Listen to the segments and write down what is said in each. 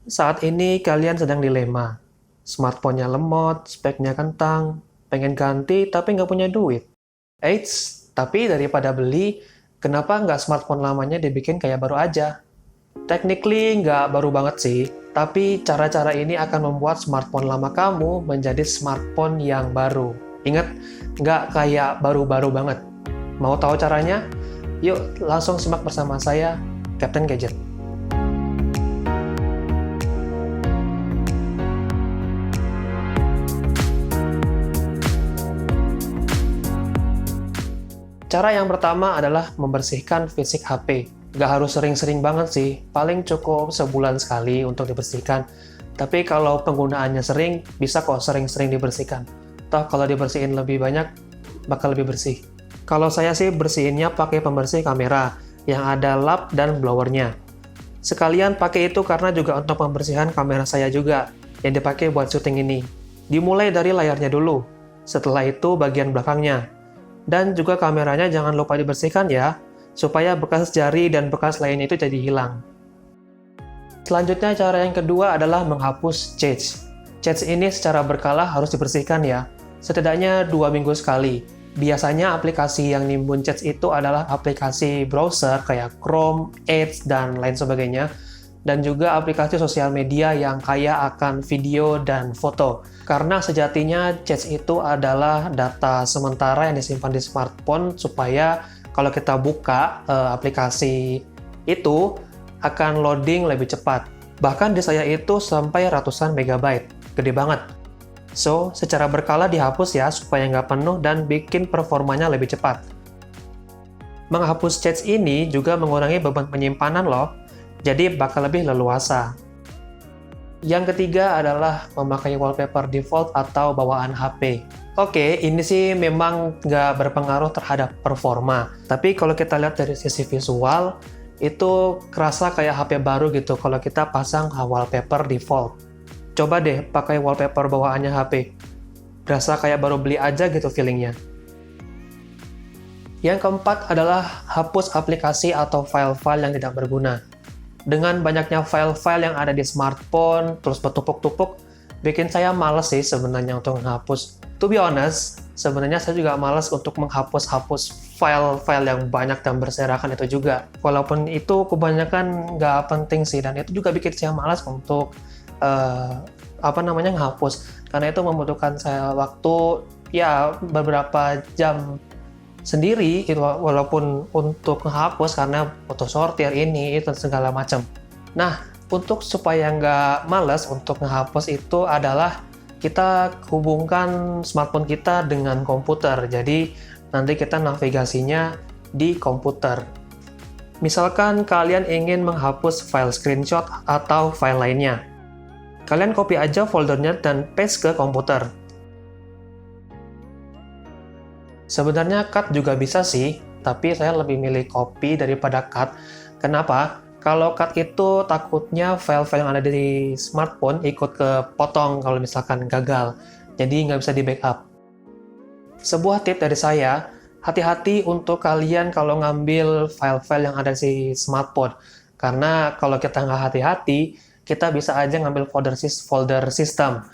Saat ini kalian sedang dilema. Smartphone-nya lemot, speknya kentang, pengen ganti tapi nggak punya duit. Eits, tapi daripada beli, kenapa nggak smartphone lamanya dibikin kayak baru aja? Technically nggak baru banget sih, tapi cara-cara ini akan membuat smartphone lama kamu menjadi smartphone yang baru. Ingat, nggak kayak baru-baru banget. Mau tahu caranya? Yuk langsung simak bersama saya, Captain Gadget. Cara yang pertama adalah membersihkan fisik HP. Nggak harus sering-sering banget sih, paling cukup sebulan sekali untuk dibersihkan. Tapi kalau penggunaannya sering, bisa kok sering-sering dibersihkan. Toh kalau dibersihin lebih banyak, bakal lebih bersih. Kalau saya sih bersihinnya pakai pembersih kamera, yang ada lap dan blowernya. Sekalian pakai itu karena juga untuk pembersihan kamera saya juga, yang dipakai buat syuting ini. Dimulai dari layarnya dulu, setelah itu bagian belakangnya. Dan juga kameranya jangan lupa dibersihkan ya, supaya bekas jari dan bekas lainnya itu jadi hilang. Selanjutnya cara yang kedua adalah menghapus cache. Cache ini secara berkala harus dibersihkan ya, setidaknya 2 minggu sekali. Biasanya aplikasi yang nimbun cache itu adalah aplikasi browser kayak Chrome, Edge, dan lain sebagainya. Dan juga aplikasi sosial media yang kaya akan video dan foto. Karena sejatinya cache itu adalah data sementara yang disimpan di smartphone supaya kalau kita buka aplikasi itu akan loading lebih cepat. Bahkan di saya itu sampai ratusan megabyte. Gede banget. So, secara berkala dihapus ya supaya nggak penuh dan bikin performanya lebih cepat. Menghapus cache ini juga mengurangi beban penyimpanan loh, jadi bakal lebih leluasa. Yang ketiga adalah memakai wallpaper default atau bawaan HP. Oke, ini sih memang nggak berpengaruh terhadap performa. Tapi kalau kita lihat dari sisi visual, itu kerasa kayak HP baru gitu kalau kita pasang wallpaper default. Coba deh pakai wallpaper bawaannya HP. Berasa kayak baru beli aja gitu feelingnya. Yang keempat adalah hapus aplikasi atau file-file yang tidak berguna. Dengan banyaknya file-file yang ada di smartphone, terus bertumpuk-tumpuk, bikin saya males sih sebenarnya untuk menghapus. To be honest, sebenarnya saya juga males untuk menghapus-hapus file-file yang banyak dan berserakan itu juga. Walaupun itu kebanyakan nggak penting sih, dan itu juga bikin saya malas untuk menghapus. Karena itu membutuhkan saya waktu ya beberapa jam sendiri itu, walaupun untuk menghapus karena auto sortir ini itu segala macam. Nah, untuk supaya nggak males untuk menghapus itu adalah kita hubungkan smartphone kita dengan komputer. Jadi nanti kita navigasinya di komputer. Misalkan kalian ingin menghapus file screenshot atau file lainnya. Kalian copy aja foldernya dan paste ke komputer. Sebenarnya cut juga bisa sih, tapi saya lebih milih copy daripada cut. Kenapa? Kalau cut itu takutnya file-file yang ada di smartphone ikut kepotong kalau misalkan gagal. Jadi nggak bisa di-backup. Sebuah tip dari saya, hati-hati untuk kalian kalau ngambil file-file yang ada di smartphone. Karena kalau kita nggak hati-hati, kita bisa aja ngambil folder system.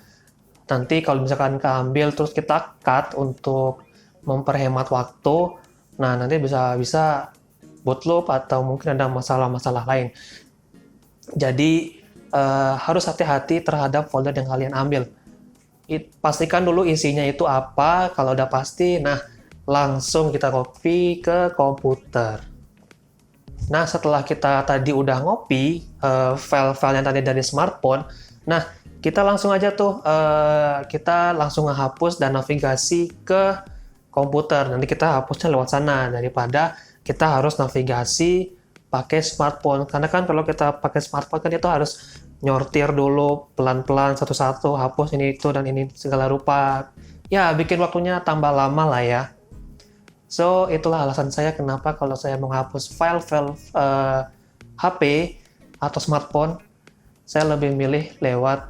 Nanti kalau misalkan keambil terus kita cut untuk memperhemat waktu, nah nanti bisa bootloop atau mungkin ada masalah-masalah lain. Jadi harus hati-hati terhadap folder yang kalian ambil. Pastikan dulu isinya itu apa, kalau udah pasti, nah langsung kita copy ke komputer. Nah setelah kita tadi udah ngopi file-file yang tadi dari smartphone, nah kita langsung aja tuh kita langsung ngehapus dan navigasi ke komputer. Nanti kita hapusnya lewat sana daripada kita harus navigasi pakai smartphone. Karena kan kalau kita pakai smartphone kan itu harus nyortir dulu pelan-pelan satu-satu, hapus ini itu dan ini segala rupa. Ya, bikin waktunya tambah lama lah ya. So, itulah alasan saya kenapa kalau saya menghapus file-file HP atau smartphone, saya lebih milih lewat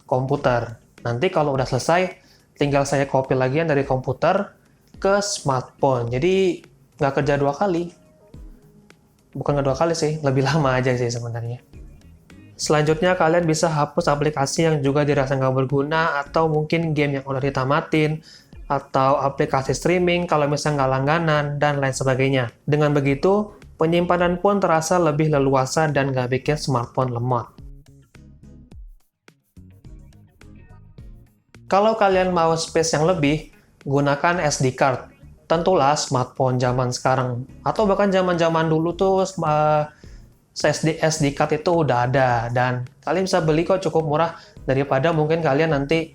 komputer. Nanti kalau udah selesai, tinggal saya copy lagi dari komputer ke smartphone. Jadi nggak kerja 2 kali. Bukan nggak 2 kali sih, lebih lama aja sih sebenarnya. Selanjutnya kalian bisa hapus aplikasi yang juga dirasa nggak berguna, atau mungkin game yang udah ditamatin, atau aplikasi streaming kalau misalnya nggak langganan, dan lain sebagainya. Dengan begitu, penyimpanan pun terasa lebih leluasa dan nggak bikin smartphone lemot. Kalau kalian mau space yang lebih, gunakan SD card. Tentulah smartphone zaman sekarang, atau bahkan zaman-zaman dulu tuh SD card itu udah ada, dan kalian bisa beli kok cukup murah daripada mungkin kalian nanti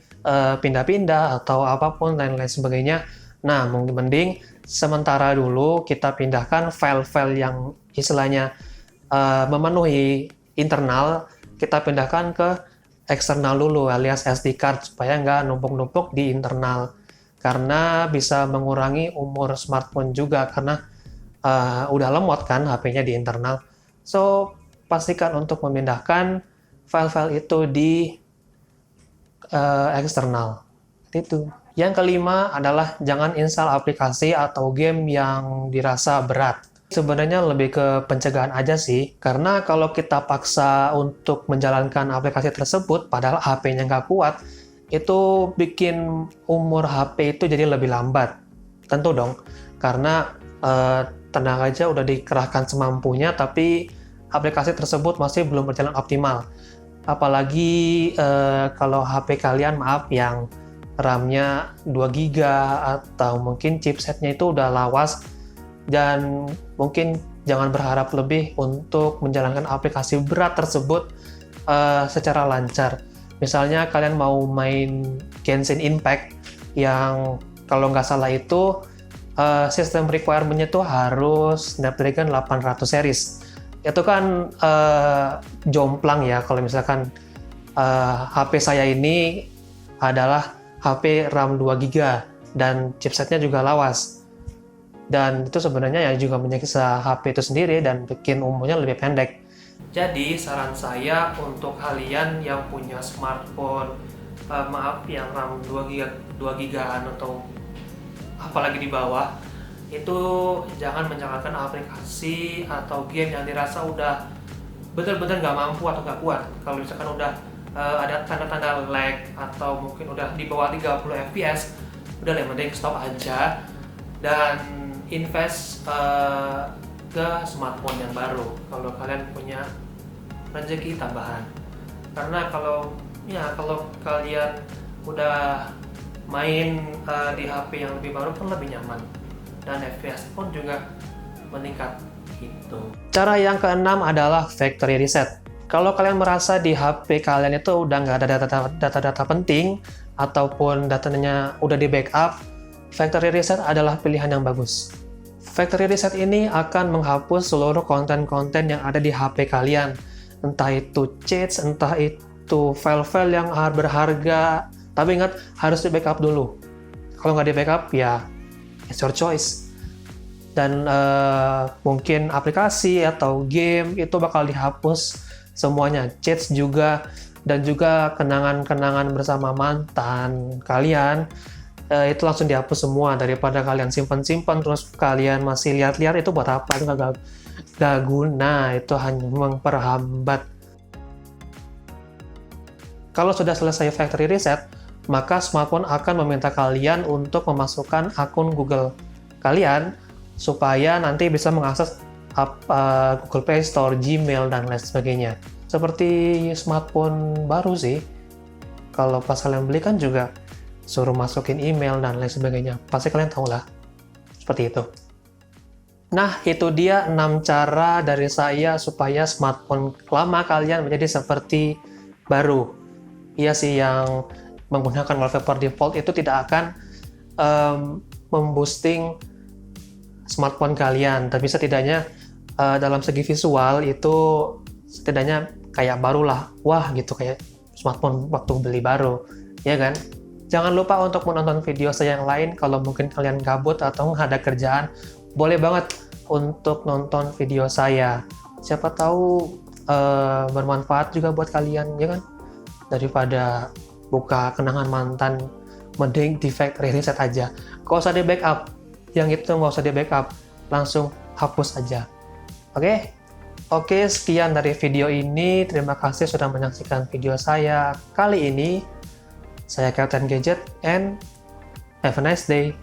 pindah-pindah atau apapun lain-lain sebagainya. Nah, mending sementara dulu kita pindahkan file-file yang istilahnya memenuhi internal, kita pindahkan ke eksternal dulu alias SD card supaya nggak numpuk-numpuk di internal, karena bisa mengurangi umur smartphone juga karena udah lemot kan HP-nya di internal. So, pastikan untuk memindahkan file-file itu di eksternal. Itu. Yang kelima adalah jangan install aplikasi atau game yang dirasa berat. Sebenarnya lebih ke pencegahan aja sih, karena kalau kita paksa untuk menjalankan aplikasi tersebut, padahal HP-nya nggak kuat, itu bikin umur HP itu jadi lebih lambat. Tentu dong, karena tenaga aja udah dikerahkan semampunya, tapi aplikasi tersebut masih belum berjalan optimal. Apalagi kalau HP kalian, maaf, yang RAM-nya 2 GB atau mungkin chipsetnya itu udah lawas, dan mungkin jangan berharap lebih untuk menjalankan aplikasi berat tersebut secara lancar. Misalnya kalian mau main Genshin Impact yang kalau nggak salah itu sistem requirement-nya tuh harus Snapdragon 800 series. Itu kan jomplang ya kalau misalkan HP saya ini adalah HP RAM 2 GB dan chipsetnya juga lawas. Dan itu sebenarnya ya juga menyiksa HP itu sendiri dan bikin umurnya lebih pendek. Jadi saran saya untuk kalian yang punya smartphone yang RAM 2 GB-an atau apalagi di bawah, itu jangan menjalankan aplikasi atau game yang dirasa udah bener-bener nggak mampu atau nggak kuat. Kalau misalkan udah ada tanda-tanda lag atau mungkin udah di bawah 30 fps, udah lah, mending stop aja dan invest ke smartphone yang baru kalau kalian punya rezeki tambahan. Karena kalau kalian udah main di HP yang lebih baru kan lebih nyaman dan FPS pun juga meningkat gitu. Cara yang keenam adalah factory reset. Kalau kalian merasa di HP kalian itu udah nggak ada data-data penting ataupun datanya udah di backup, factory reset adalah pilihan yang bagus. Factory reset ini akan menghapus seluruh konten-konten yang ada di HP kalian, entah itu chats, entah itu file-file yang berharga. Tapi ingat, harus di backup dulu. Kalau nggak di backup, ya it's your choice. Dan mungkin aplikasi atau game itu bakal dihapus semuanya, chats juga, dan juga kenangan-kenangan bersama mantan kalian, itu langsung dihapus semua daripada kalian simpan-simpan terus kalian masih lihat-lihat. Itu buat apa? Itu nggak guna, itu hanya memperhambat. Kalau sudah selesai factory reset, maka smartphone akan meminta kalian untuk memasukkan akun Google kalian supaya nanti bisa mengakses Google Play Store, Gmail, dan lain sebagainya. Seperti smartphone baru sih. Kalau pas kalian beli kan juga suruh masukin email dan lain sebagainya. Pasti kalian tahu lah. Seperti itu. Nah, itu dia 6 cara dari saya supaya smartphone lama kalian menjadi seperti baru. Iya sih, yang menggunakan wallpaper default itu tidak akan memboosting smartphone kalian, tapi setidaknya dalam segi visual itu setidaknya kayak barulah, wah gitu, kayak smartphone waktu beli baru, ya kan? Jangan lupa untuk menonton video saya yang lain. Kalau mungkin kalian gabut atau nggak ada kerjaan, boleh banget untuk nonton video saya. Siapa tahu bermanfaat juga buat kalian, ya kan? Daripada buka kenangan mantan, mending di factory reset aja. Nggak usah di backup, yang itu nggak usah di backup, langsung hapus aja. Oke? Oke, sekian dari video ini. Terima kasih sudah menyaksikan video saya kali ini. Saya Captain Gadget and have a nice day.